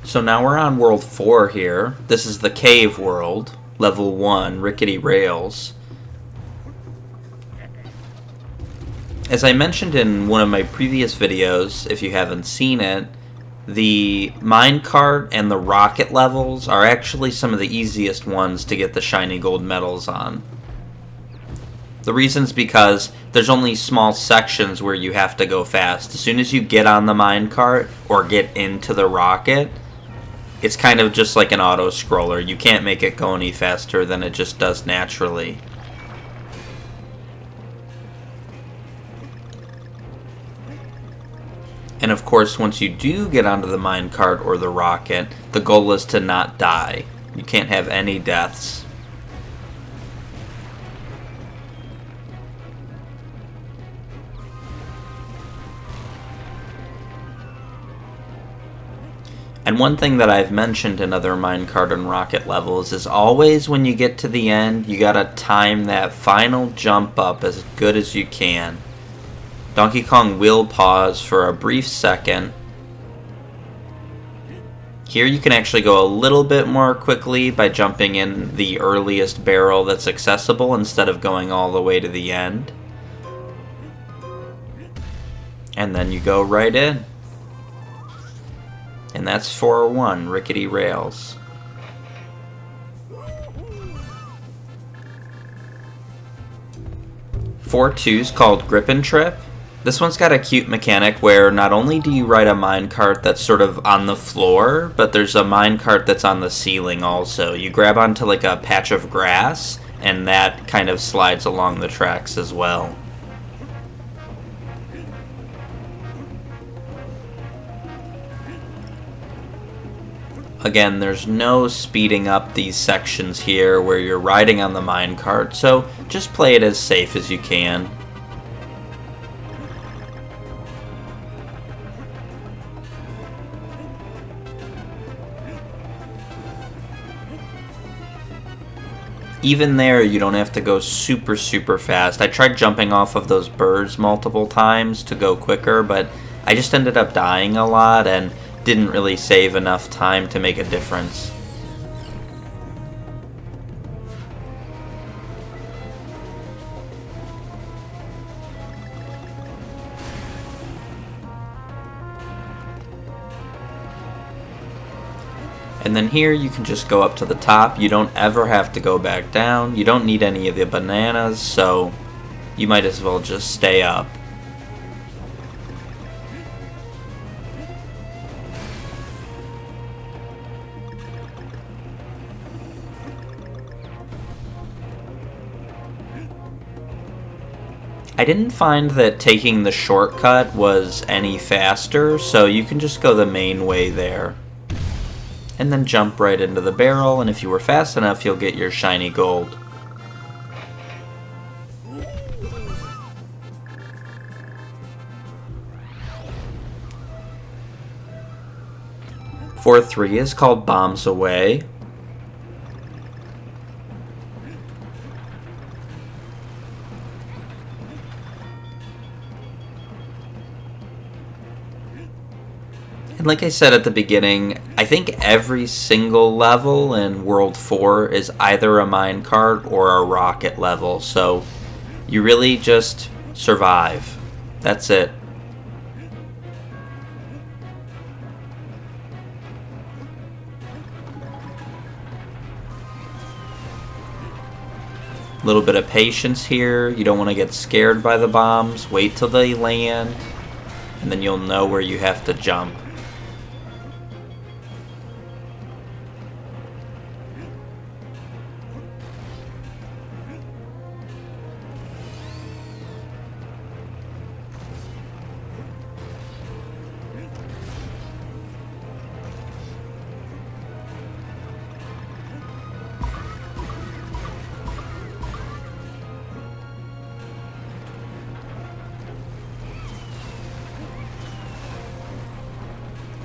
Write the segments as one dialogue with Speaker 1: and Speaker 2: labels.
Speaker 1: So now we're on World 4 here. This is the Cave World, Level 1, Rickety Rails. As I mentioned in one of my previous videos, if you haven't seen it, the minecart and the rocket levels are actually some of the easiest ones to get the shiny gold medals on. The reason's because there's only small sections where you have to go fast. As soon as you get on the minecart or get into the rocket, it's kind of just like an auto-scroller. You can't make it go any faster than it just does naturally. And of course, once you do get onto the minecart or the rocket, the goal is to not die. You can't have any deaths. And one thing that I've mentioned in other minecart and rocket levels is always when you get to the end, you gotta time that final jump up as good as you can. Donkey Kong will pause for a brief second. Here you can actually go a little bit more quickly by jumping in the earliest barrel that's accessible instead of going all the way to the end. And then you go right in. And that's 401, Rickety Rails. 4-2's called Grip and Trip. This one's got a cute mechanic where not only do you ride a minecart that's sort of on the floor, but there's a minecart that's on the ceiling also. You grab onto like a patch of grass, and that kind of slides along the tracks as well. Again, there's no speeding up these sections here where you're riding on the minecart, so just play it as safe as you can. Even there, you don't have to go super fast. I tried jumping off of those birds multiple times to go quicker, but I just ended up dying a lot and didn't really save enough time to make a difference. And then here you can just go up to the top. You don't ever have to go back down. You don't need any of the bananas, so you might as well just stay up. I didn't find that taking the shortcut was any faster, so you can just go the main way there. And then jump right into the barrel, and if you were fast enough, you'll get your shiny gold. Four 3 is called Bombs Away. And like I said at the beginning, I think every single level in World 4 is either a minecart or a rocket level, so you really just survive. That's it. A little bit of patience here. You don't want to get scared by the bombs. Wait till they land, and then you'll know where you have to jump.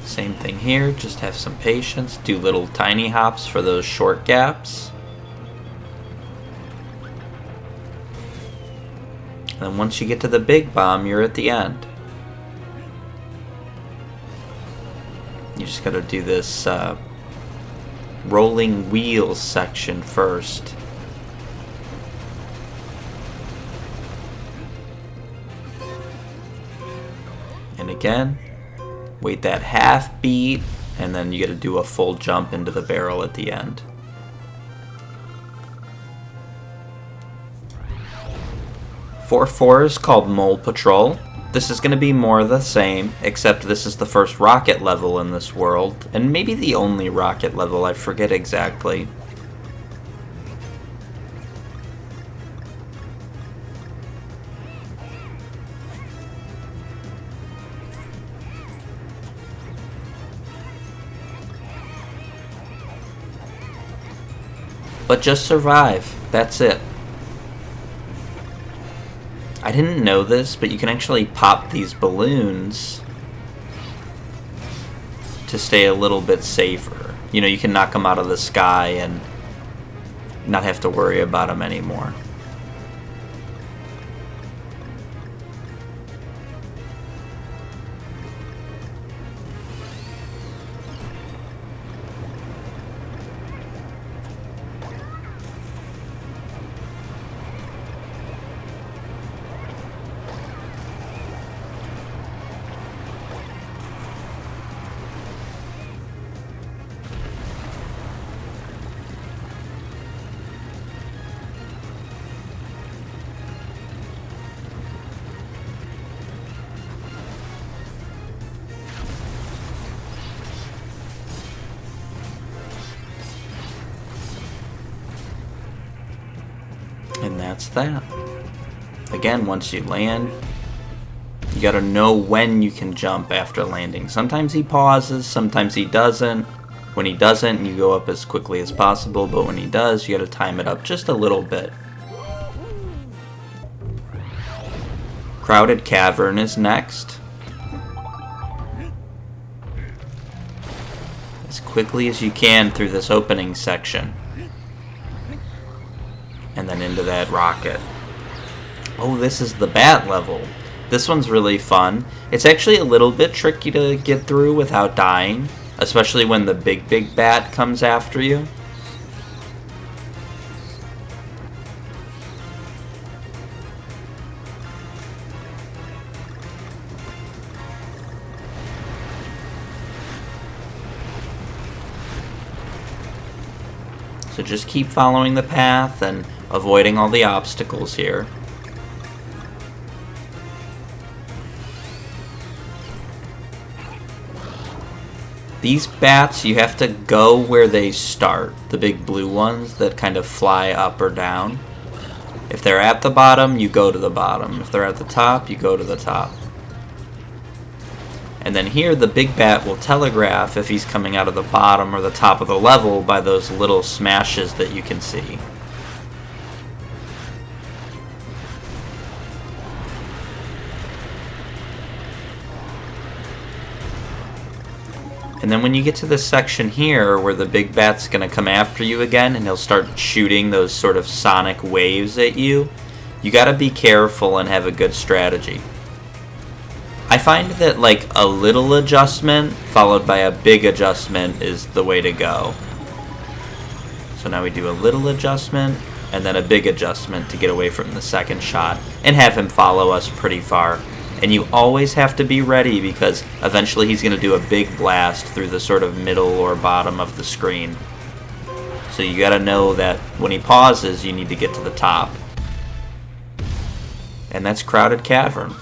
Speaker 1: Same thing here, just have some patience, do little tiny hops for those short gaps. And then once you get to the big bomb, you're at the end. You just gotta do this rolling wheels section first. And again, wait that half beat, and then you gotta do a full jump into the barrel at the end. .4 is called Mole Patrol. This is going to be more of the same, except this is the first rocket level in this world, and maybe the only rocket level, I forget exactly. But just survive, that's it. I didn't know this, but you can actually pop these balloons to stay a little bit safer. You know, you can knock them out of the sky and not have to worry about them anymore. And that's that. Again, once you land, you gotta know when you can jump after landing. Sometimes he pauses, sometimes he doesn't. When he doesn't, you go up as quickly as possible, but when he does, you gotta time it up just a little bit. Crowded Cavern is next. As quickly as you can through this opening section. And then into that rocket. Oh, this is the bat level. This one's really fun. It's actually a little bit tricky to get through without dying, especially when the big bat comes after you. So just keep following the path and avoiding all the obstacles here. These bats, you have to go where they start. The big blue ones that kind of fly up or down. If they're at the bottom, you go to the bottom. If they're at the top, you go to the top. And then here, the big bat will telegraph if he's coming out of the bottom or the top of the level by those little smashes that you can see. And then when you get to this section here where the big bat's going to come after you again and he'll start shooting those sort of sonic waves at you, you got to be careful and have a good strategy. I find that like a little adjustment followed by a big adjustment is the way to go. So now we do a little adjustment and then a big adjustment to get away from the second shot and have him follow us pretty far. And you always have to be ready because eventually he's going to do a big blast through the sort of middle or bottom of the screen. So you got to know that when he pauses, you need to get to the top. And that's Crowded Cavern.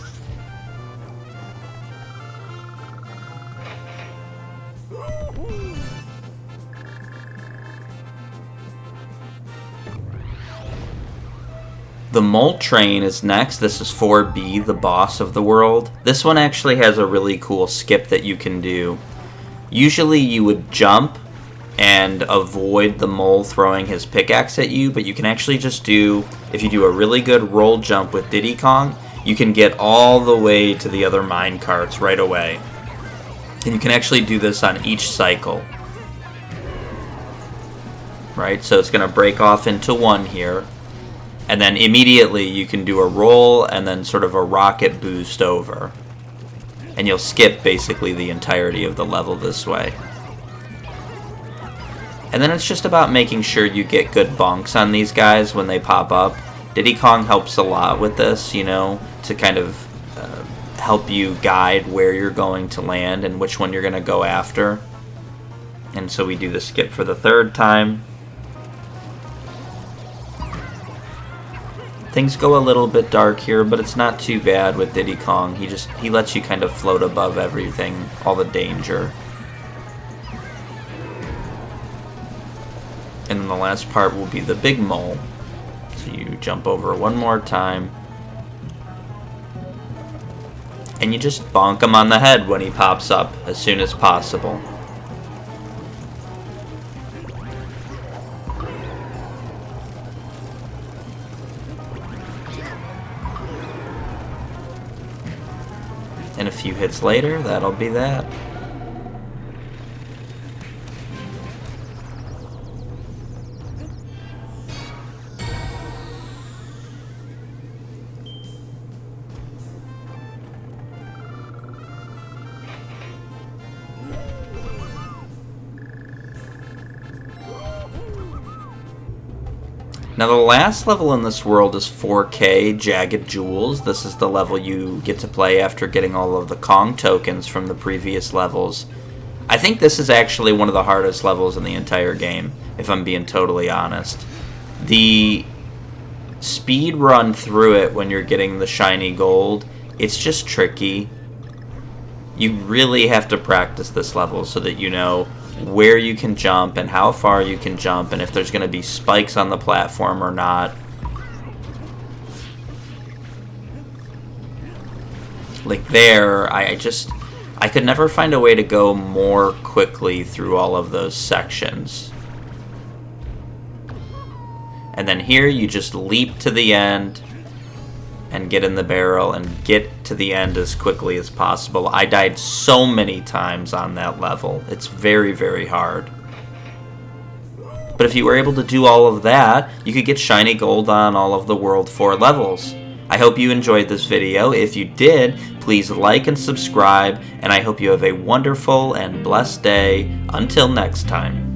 Speaker 1: The Mole Train is next. This is 4B, the boss of the world. This one actually has a really cool skip that you can do. Usually you would jump and avoid the mole throwing his pickaxe at you, but you can actually just do, if you do a really good roll jump with Diddy Kong, you can get all the way to the other mine carts right away. And you can actually do this on each cycle. Right, so it's going to break off into one here. And then immediately you can do a roll and then sort of a rocket boost over. and you'll skip basically the entirety of the level this way. And then it's just about making sure you get good bonks on these guys when they pop up. Diddy Kong helps a lot with this, you know, to kind of help you guide where you're going to land and which one you're going to go after. And so we do the skip for the third time. Things go a little bit dark here, but it's not too bad with Diddy Kong. He lets you kind of float above everything, all the danger. And then the last part will be the big mole. So you jump over one more time. And you just bonk him on the head when he pops up as soon as possible. And a few hits later, that'll be that. Now the last level in this world is 4K, Jagged Jewels. This is the level you get to play after getting all of the Kong tokens from the previous levels. I think this is actually one of the hardest levels in the entire game, if I'm being totally honest. The speed run through it when you're getting the shiny gold, it's just tricky. You really have to practice this level so that you know where you can jump and how far you can jump and if there's going to be spikes on the platform or not. Like there, I could never find a way to go more quickly through all of those sections. And then here you just leap to the end and get in the barrel and get to the end as quickly as possible. I died so many times on that level. It's very, very hard. But if you were able to do all of that, you could get shiny gold on all of the World 4 levels. I hope you enjoyed this video. If you did, please like and subscribe, and I hope you have a wonderful and blessed day. Until next time.